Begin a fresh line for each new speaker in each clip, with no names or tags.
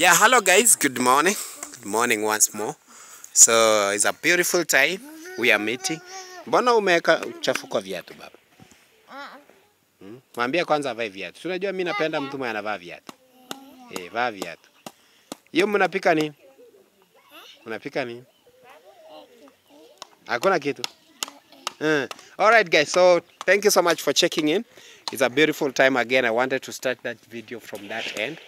Yeah, hello guys, good morning. Good morning once more. So it's a beautiful time. We are meeting. Mbona umeweka uchafu kwa viatu baba? Mwambie kwanza avae viatu. Unajua mimi napenda mtu mwenye anavaa viatu. Vaa viatu. Hiyo mnapika nini? Unapika nini? Hakuna kitu. All right guys, so thank you so much for checking in. It's a beautiful time again. I wanted to start that video from that end.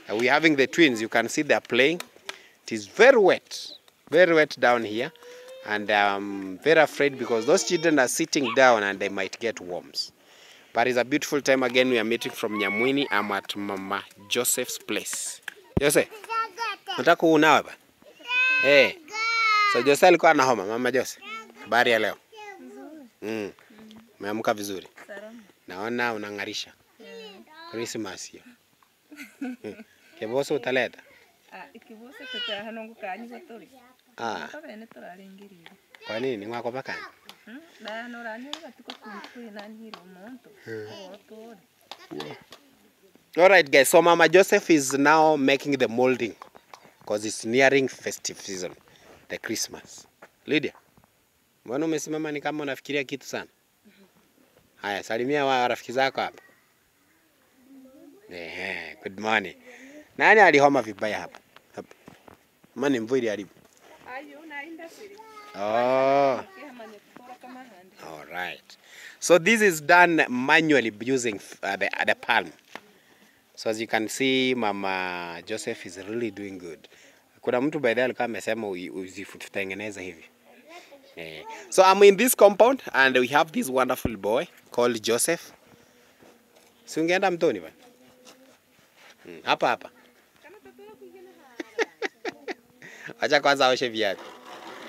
We're having the twins. You can see they're playing. It is very wet down here, and I'm very afraid because those children are sitting down and they might get worms. But it's a beautiful time again. We are meeting from Nyamwini. I'm at Mama Joseph's place. Jose, unataka kuunawa ba? So Jose alikuwa na homa. Mama Jose, habari ya leo? Umeamka vizuri? Naona unangarisha. Christmas hiyo. Kiboso utaleta?
Ikibuze tutahanongo kanyi batori. Kabene turarengirira.
Kwa nini mwako bakani?
Dano ranyira batuko kumtwe nanhiro monto.
All right guys, so Mama Joseph is now making the molding because it's nearing festive season, the Christmas. Lydia, mbona umesimama ni kama unafikiria kitu sana? Haya, salimia wa rafiki zako hapa. Good morning. Nani alihoma vibaya hapa? Mani mvua iliharibu. Oh. All right. So this is done manually using the palm. So as you can see, Mama Joseph is really doing good. Kuna mtu by the way alikuwa amesema usitengeneza hivi. So I'm in this compound and we have this wonderful boy called Joseph. Si ungeenda mtoni bwana? Hapa. Acha kwanza aoshe viatu.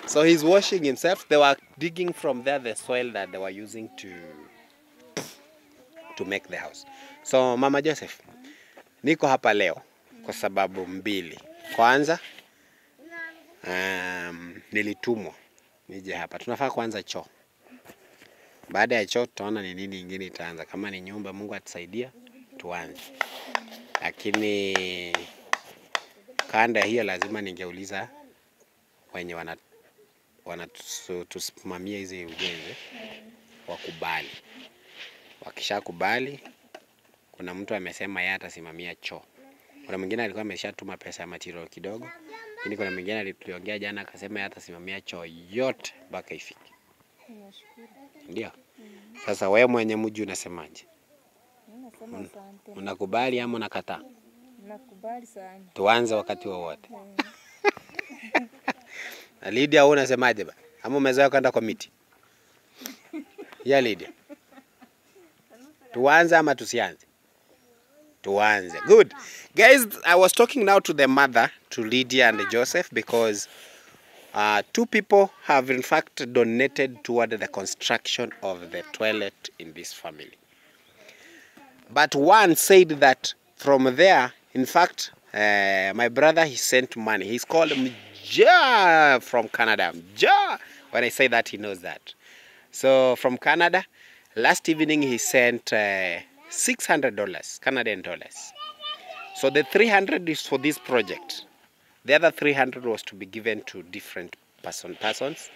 So he's washing himself. They were digging from there the soil that they were using to make the house. So Mama Joseph, niko hapa leo kwa sababu mbili. Kwanza nilitumwa nije hapa. Tunafaa kwanza choo. Baada ya choo tutaona ni nini ingine itaanza. Kama ni nyumba Mungu atusaidia tuanze. Lakini kanda hiyo lazima ningeuliza wenye wanatusimamia hizi ujenzi wakubali. Wakishakubali, kuna mtu amesema yeye atasimamia choo. Kuna mwingine alikuwa ameshatuma pesa ya material kidogo. Lakini kuna mwingine alituliongea jana akasema yeye atasimamia choo yote mpaka ifike. Ndio. Sasa wewe mwenye mji unasemaje? Unakubali ama unakataa?
Nakubali sana.
Tuanze wakati wowote. Lydia unasemaje ba? Ama umezoea kwenda kwa miti? Lydia. Tuanze ama tusianze? Tuanze. Good. Guys, I was talking now to the mother, to Lydia and Joseph, because two people have in fact donated toward the construction of the toilet in this family. But one said that from there, in fact, my brother, he sent money. He's called Mja from Canada. Mja. When I say that, he knows that. So from Canada, last evening he sent $600, Canadian dollars. So the 300 is for this project. The other 300 was to be given to different persons.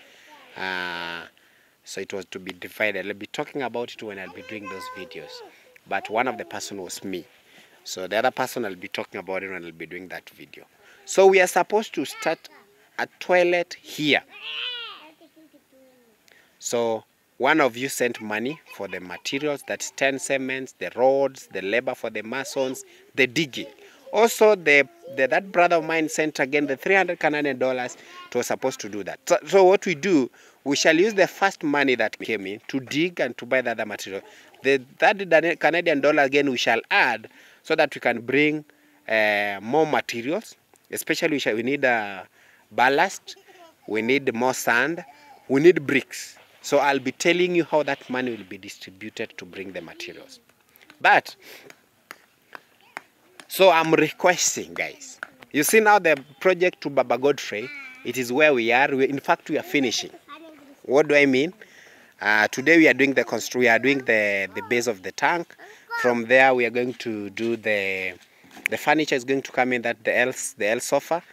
So it was to be divided. I'll be talking about it when I'll be doing those videos. But one of the person was me. So the other person I'll be talking about it when I'll be doing that video. So we are supposed to start a toilet here. So one of you sent money for the materials, that's 10 cements, the rods, the labor for the masons, the digging. Also, that brother of mine sent again the 300 Canadian dollars. It was supposed to do that. So what we do, we shall use the first money that came in to dig and to buy the other material. That Canadian dollar again we shall add so that we can bring more materials. Especially we need ballast, we need more sand, we need bricks. So I'll be telling you how that money will be distributed to bring the materials. But, so I'm requesting guys. You see now the project to Baba Godfrey, it is where we are. In fact, we are finishing. What do I mean? Today we are doing the base of the tank. From there we are going to do the The furniture is going to come in, that the L sofa,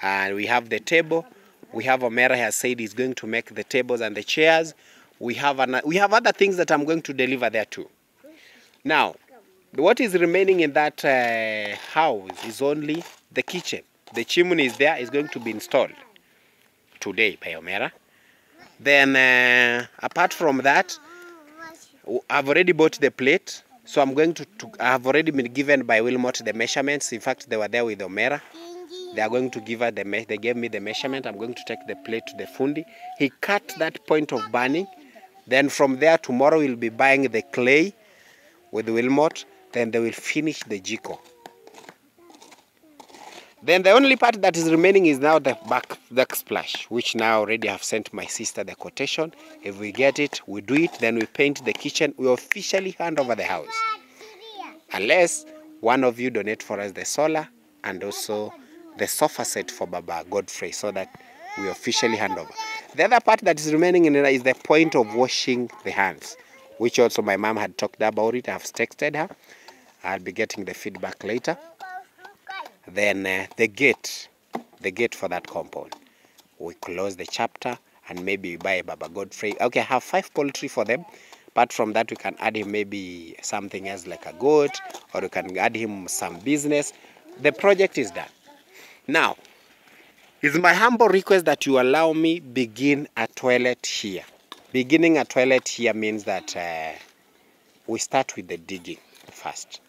and we have the table. We have Omera has said he's going to make the tables and the chairs. We have other things that I'm going to deliver there too. Now, what is remaining in that house is only the kitchen. The chimney is there, is going to be installed today by Omera. Then apart from that, I've already bought the plate. So I'm going to I have already been given by Wilmot the measurements. In fact, they were there with Omera. They are going to give her they gave me the measurement. I'm going to take the plate to the fundi. He cut that point of burning. Then from there, tomorrow we'll be buying the clay with Wilmot. Then they will finish the jiko. Then the only part that is remaining is now the backsplash, which now already have sent my sister the quotation. If we get it, we do it. Then we paint the kitchen. We officially hand over the house. Unless one of you donate for us the solar and also the sofa set for Baba Godfrey, so that we officially hand over. The other part that is remaining in is the point of washing the hands, which also my mom had talked about it. I've texted her. I'll be getting the feedback later. Then the gate for that compound. We close the chapter and maybe buy Baba Godfrey. Okay, I have 5 poultry for them. Apart from that, we can add him maybe something else like a goat, or we can add him some business. The project is done. Now, it's my humble request that you allow me begin a toilet here. Beginning a toilet here means that we start with the digging first.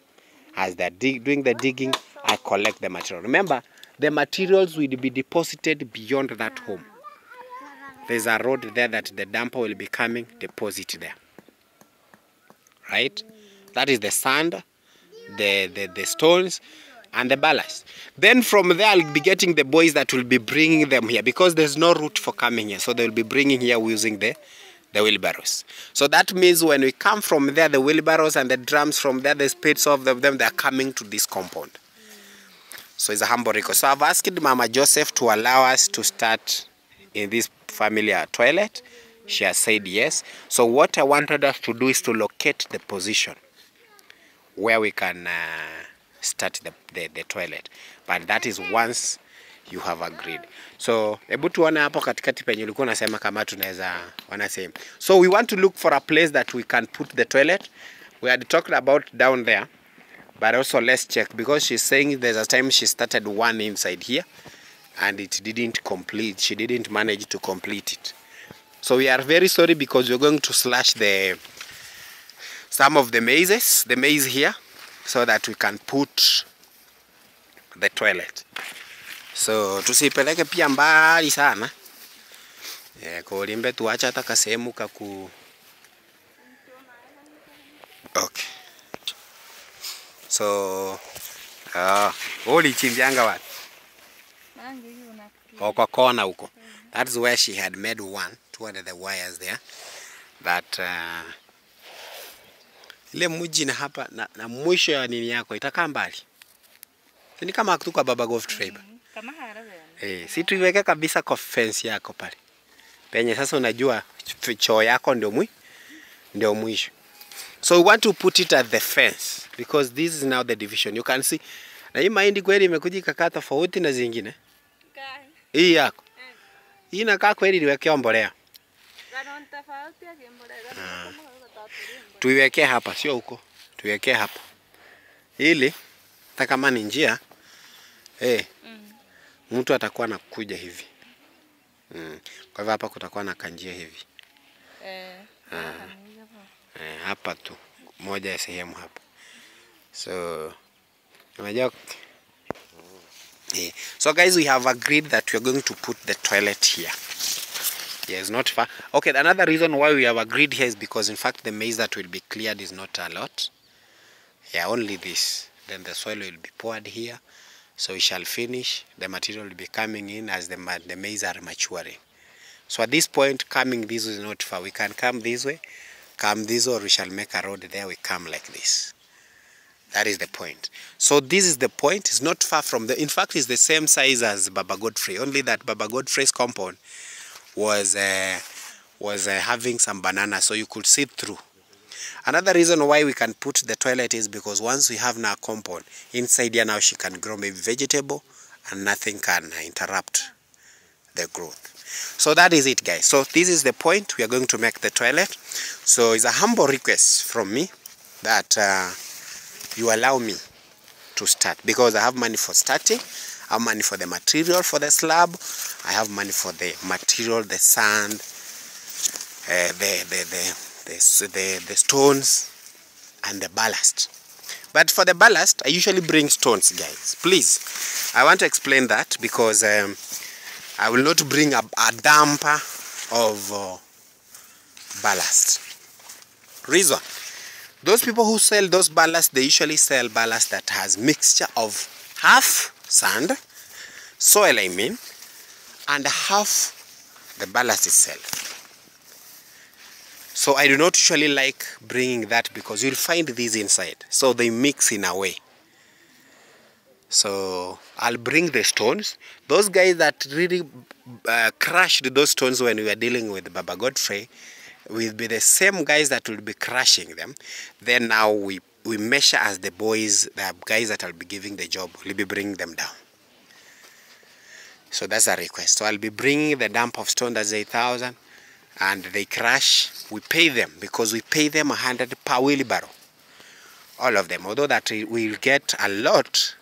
As they're doing the digging, I collect the material. Remember, the materials will be deposited beyond that home. There's a road there that the dumper will be coming, deposit there. Right? That is the sand, the stones, and the ballast. Then from there, I'll be getting the boys that will be bringing them here, because there's no route for coming here. So they'll be bringing here using the wheelbarrows. So that means when we come from there, the wheelbarrows and the drums from there, the spades of them, they are coming to this compound. So it's a humble request. So I've asked Mama Joseph to allow us to start in this family toilet. She has said yes. So what I wanted us to do is to locate the position where we can start the toilet. But that is once you have agreed. So hebu tuone hapo katikati penye ulikuwa unasema kama tunaweza wanasema. So we want to look for a place that we can put the toilet. We had talked about down there, but also let's check, because she's saying there's a time she started one inside here and it didn't complete. She didn't manage to complete it. So we are very sorry, because we're going to slash some of the maize here, so that we can put the toilet. So tusipeleke pia mbali sana. Kulimbe tuacha hata kasehemu kaku. Okay. So ulichimbianga wapi? Kwa kona huko. That's where she had made two of the wires there. That ile mji na hapa na mwisho ya nini yako itakaa mbali. Ni kama kutoka Baba Godfrey.
Kama harawe.
Si tuiweke kabisa kwa fence yako pale. Penye sasa unajua choo yako ndio mwisho. So we want to put it at the fence, because this is now the division. You can see. Na hii mahindi kweli imekuja ikakaa tofauti na zingine. Hii yako. Hii inakaa kweli niwekea mbolea. Tuiwekee hapa, sio huko. Tuiwekee hapa. Ili hata kama ni njia mtu atakuwa anakuja hivi. Kwa hivyo hapa kutakuwa na kanjia hivi. Hapa tu moja ya sehemu hapa. So unajua so guys, we have agreed that we are going to put the toilet here. Yes, not far. Okay, another reason why we have agreed here is because in fact the maize that will be cleared is not a lot. Yeah, only this. Then the soil will be poured here. So we shall finish. The material will be coming in as the maize are maturing. So at this point, coming this is not far. We can come this way, or we shall make a road there. We come like this. That is the point. So this is the point. It's not far from in fact, it's the same size as Baba Godfrey. Only that Baba Godfrey's compound was having some banana, so you could see through. Another reason why we can put the toilet is because once we have now compound, inside here now she can grow maybe vegetable and nothing can interrupt the growth. So that is it, guys. So this is the point we are going to make the toilet. So it's a humble request from me that you allow me to start, because I have money for starting, I have money for the material for the slab, I have money for the material, the sand, the stones and the ballast. But for the ballast, I usually bring stones, guys. Please, I want to explain that because I will not bring a damper of ballast. Reason: those people who sell those ballast, they usually sell ballast that has mixture of half sand, soil I mean, and half the ballast itself. So I do not usually like bringing that because you'll find these inside. So they mix in a way. So I'll bring the stones. Those guys that really crushed those stones when we were dealing with Baba Godfrey will be the same guys that will be crushing them. Then now we measure as the boys, the guys that I'll be giving the job, will be bringing them down. So that's a request. So I'll be bringing the dump of stone, that's 8,000, and they crush. We pay them because we pay them 100 per wheelbarrow. All of them. Although that we'll get a lot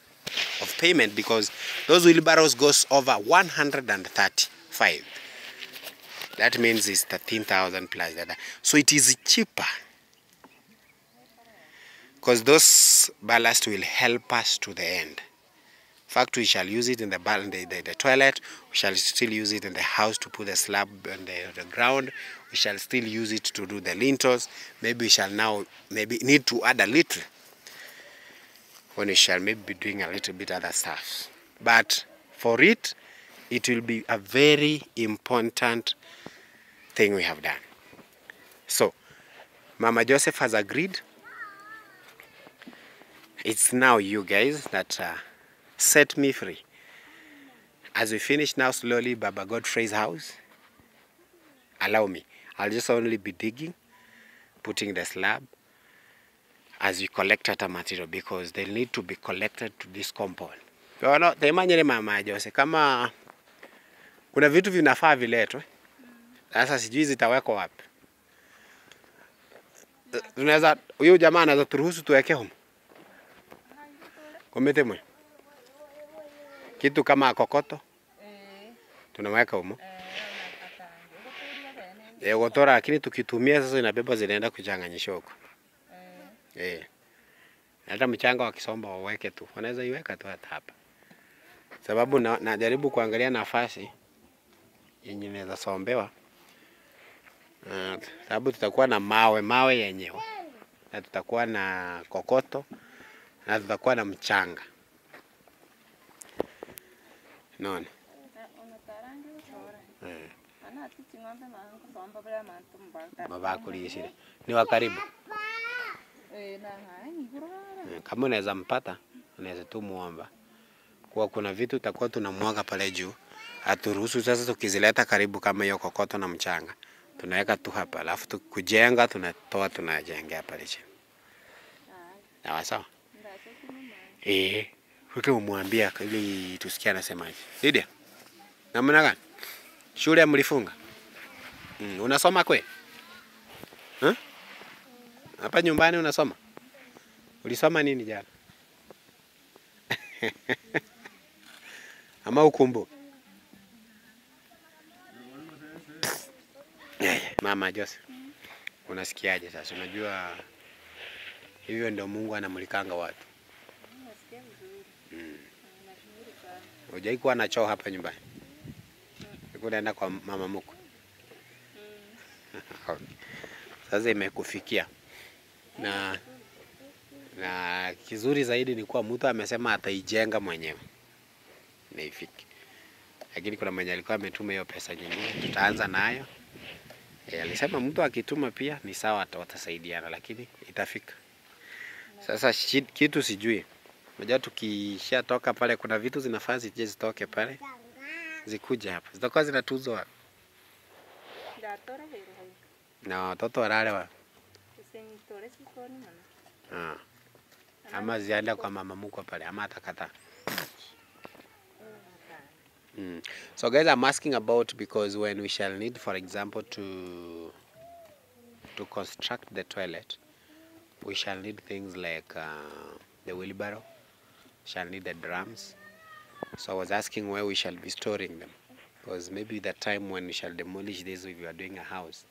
of payment because those wheelbarrows goes over 135. That means it's 13,000 plus that. So it is cheaper because those ballast will help us to the end. In fact, we shall use it in the toilet. We shall still use it in the house to put the slab on the ground. We shall still use it to do the lintels. Maybe we shall now need to add a little when we shall maybe be doing a little bit other stuff. But for it, it will be a very important thing we have done. So, Mama Joseph has agreed. It's now you guys that set me free. As we finish now slowly Baba Godfrey's house, allow me. I'll just only be digging, putting the slab as we collect other material because they need to be collected to this compound. No, temanyele Mama Joseph, kama kuna vitu vinafaa viletwe. Sasa sijui zitawekwa wapi. Tunaweza huyo jamaa anaweza turuhusu tuweke huko. Komete mwe. Kitu kama kokoto. Tunaweka huko. Gotora lakini tukitumia sasa inabeba zinaenda kuchanganyisha huko. Hata mchanga wa Kisomba waweke tu. Wanaweza iweka tu hata hapa. Sababu najaribu kuangalia nafasi yenye inaweza sombewa. Sababu tutakuwa na mawe yenyewe. Na tutakuwa na kokoto na tutakuwa na mchanga. Naona. Mabakulishire. Ni wa karibu. Kama unaweza mpata, unaweza tu muomba. Kwa kuna vitu tutakuwa tunamwaga pale juu. Haturuhusu sasa tukizileta karibu kama hiyo kokoto na mchanga. Tunaweka tu hapa, alafu tukujenga tunatoa tunajengea pale chini. Sawa sawa? Wewe umwambia ili tusikie anasemaje. Lydia. Namna gani? Shule mlifunga? Unasoma kwe? Hapa nyumbani unasoma? Ulisoma nini jana? Ama ukumbuka? Mama Joseph. Unasikiaje sasa? Unajua hivyo ndio Mungu anamulikanga watu. Nasikia vizuri. Hujai kuwa na choo hapa nyumbani? Unaenda kwa mama mko. Sasa imekufikia. Na kizuri zaidi ni kuwa mtu amesema ataijenga mwenyewe. Na ifike. Lakini kuna mwenye alikuwa ametuma hiyo pesa nyingine, tutaanza nayo. Alisema mtu akituma pia ni sawa, watasaidiana, lakini itafika. Sasa kitu sijui. Unajua tukishatoka pale kuna vitu zinafaa zitoke pale. Zikuja hapa. Zitakuwa zinatuzwa wapi? Na watoto walale wapi? Ama zienda kwa mama mkwe pale ama atakata. So guys, I'm asking about because when we shall need, for example, to construct the toilet, we shall need things like the wheelbarrow, shall need the drums. So I was asking where we shall be storing them, because maybe the time when we shall demolish this, if we are doing a house,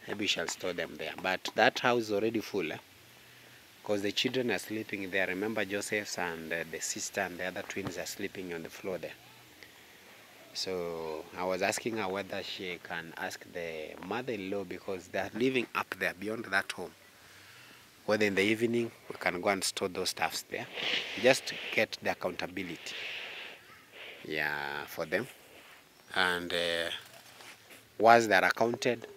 maybe we shall store them there. But that house is already full, because the children are sleeping there. Remember, Joseph's and the sister and the other twins are sleeping on the floor there. So I was asking her whether she can ask the mother-in-law, because they are living up there beyond that home, whether in the evening we can go and store those stuffs there, just to get the accountability, for them. And once they are accounted,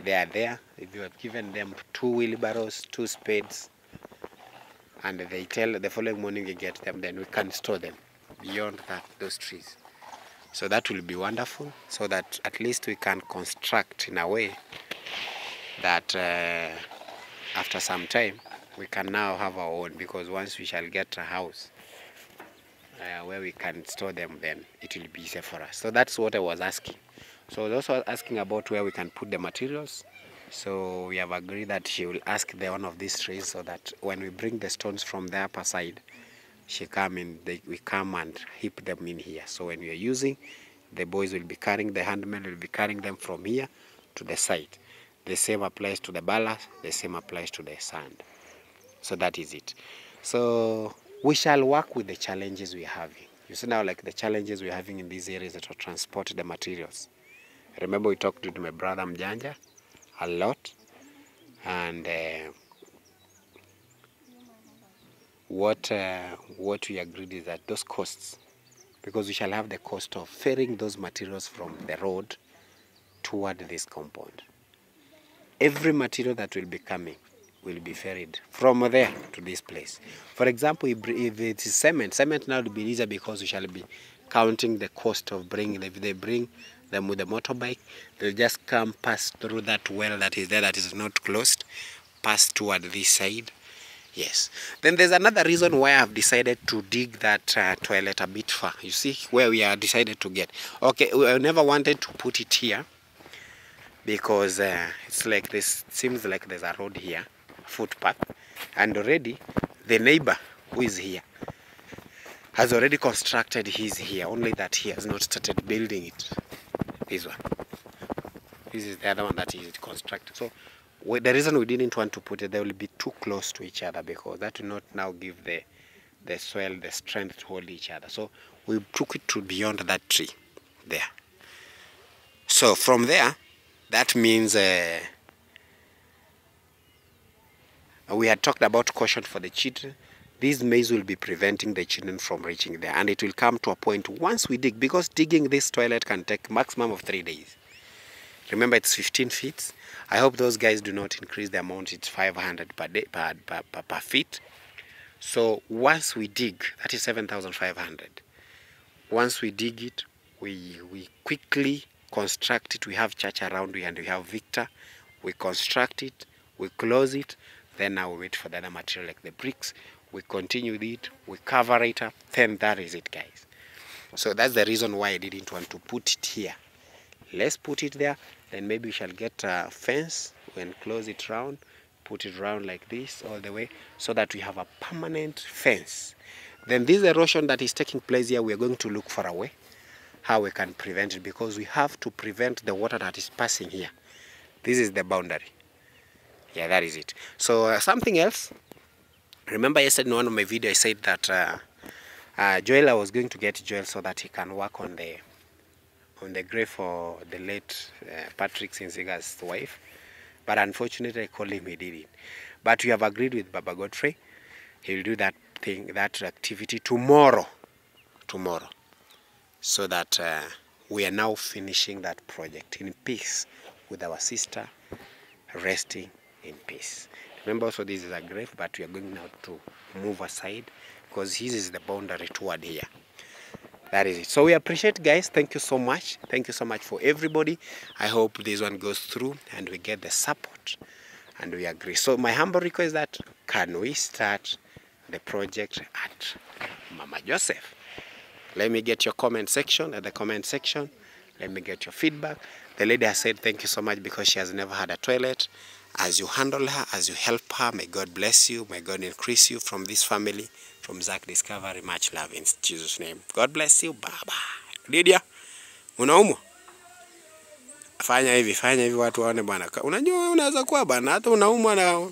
they are there. If you have given them 2 wheelbarrows, 2 spades, and they tell the following morning you get them, then we can store them beyond those trees. So that will be wonderful, so that at least we can construct in a way that after some time we can now have our own, because once we shall get a house where we can store them, then it will be easier for us. So that's what I was asking. So I was also asking about where we can put the materials. So we have agreed that she will ask the one of these trees, so that when we bring the stones from the upper side, we come and heap them in here. So when we are using, the boys will be carrying, the handmen will be carrying them from here to the side. The same applies to the ballast, the same applies to the sand. So that is it. So we shall work with the challenges we're having. You see now, like the challenges we're having in these areas that will transport the materials. Remember, we talked to my brother Mjanja a lot, and what we agreed is that those costs, because we shall have the cost of ferrying those materials from the road toward this compound. Every material that will be coming will be ferried from there to this place. For example, if it is cement now will be easier, because we shall be counting the cost of bringing. If they bring them with a motorbike, they'll just come pass through that well that is there, that is not closed, pass toward this side. Yes. Then there's another reason why I've decided to dig that toilet a bit far. You see where we are decided to get. Okay, I never wanted to put it here, because it's like this, seems like there's a road here, footpath, and already the neighbor who is here has already constructed his here, only that he has not started building it. This one. This is the other one that he constructed. So the reason we didn't want to put it, they will be too close to each other, because that will not now give the soil the strength to hold each other. So we took it to beyond that tree there. So from there, that means we had talked about caution for the children. This maize will be preventing the children from reaching there, and it will come to a point once we dig, because digging this toilet can take maximum of 3 days. Remember, it's 15 feet. I hope those guys do not increase the amount. It's 500 per day, per feet. So once we dig, that is 7,500. Once we dig it, we quickly construct it. We have church around, and we have Victor. We construct it, we close it, then now we wait for the other material like the bricks. We continue with it, we cover it up, then that is it, guys. So that's the reason why I didn't want to put it here. Let's put it there, then maybe we shall get a fence and close it round, put it round like this all the way, so that we have a permanent fence. Then this erosion that is taking place here, we are going to look for a way how we can prevent it, because we have to prevent the water that is passing here. This is the boundary. Yeah, that is it. So something else, remember yesterday in one of my videos I said that Joel, I was going to get Joel so that he can work on the grave for the late Patrick Sinziga's wife, but unfortunately I called him, he didn't. But we have agreed with Baba Godfrey, he'll do that activity tomorrow, so that we are now finishing that project in peace, with our sister resting in peace. Remember also, this is a grave, but we are going now to move aside, because this is the boundary toward here. That is it. So we appreciate, guys. Thank you so much. Thank you so much for everybody. I hope this one goes through and we get the support and we agree. So my humble request is that can we start the project at Mama Joseph? Let me get your comment section at the comment section. Let me get your feedback. The lady has said thank you so much because she has never had a toilet. As you handle her, as you help her, may God bless you. May God increase you from this family, from Zach Discovery. Much love in Jesus' name. God bless you. Bye-bye. Lydia, unaumwa? Fanya hivi watu waone bwana. Unajua unaweza kuwa bwana hata unaumwa na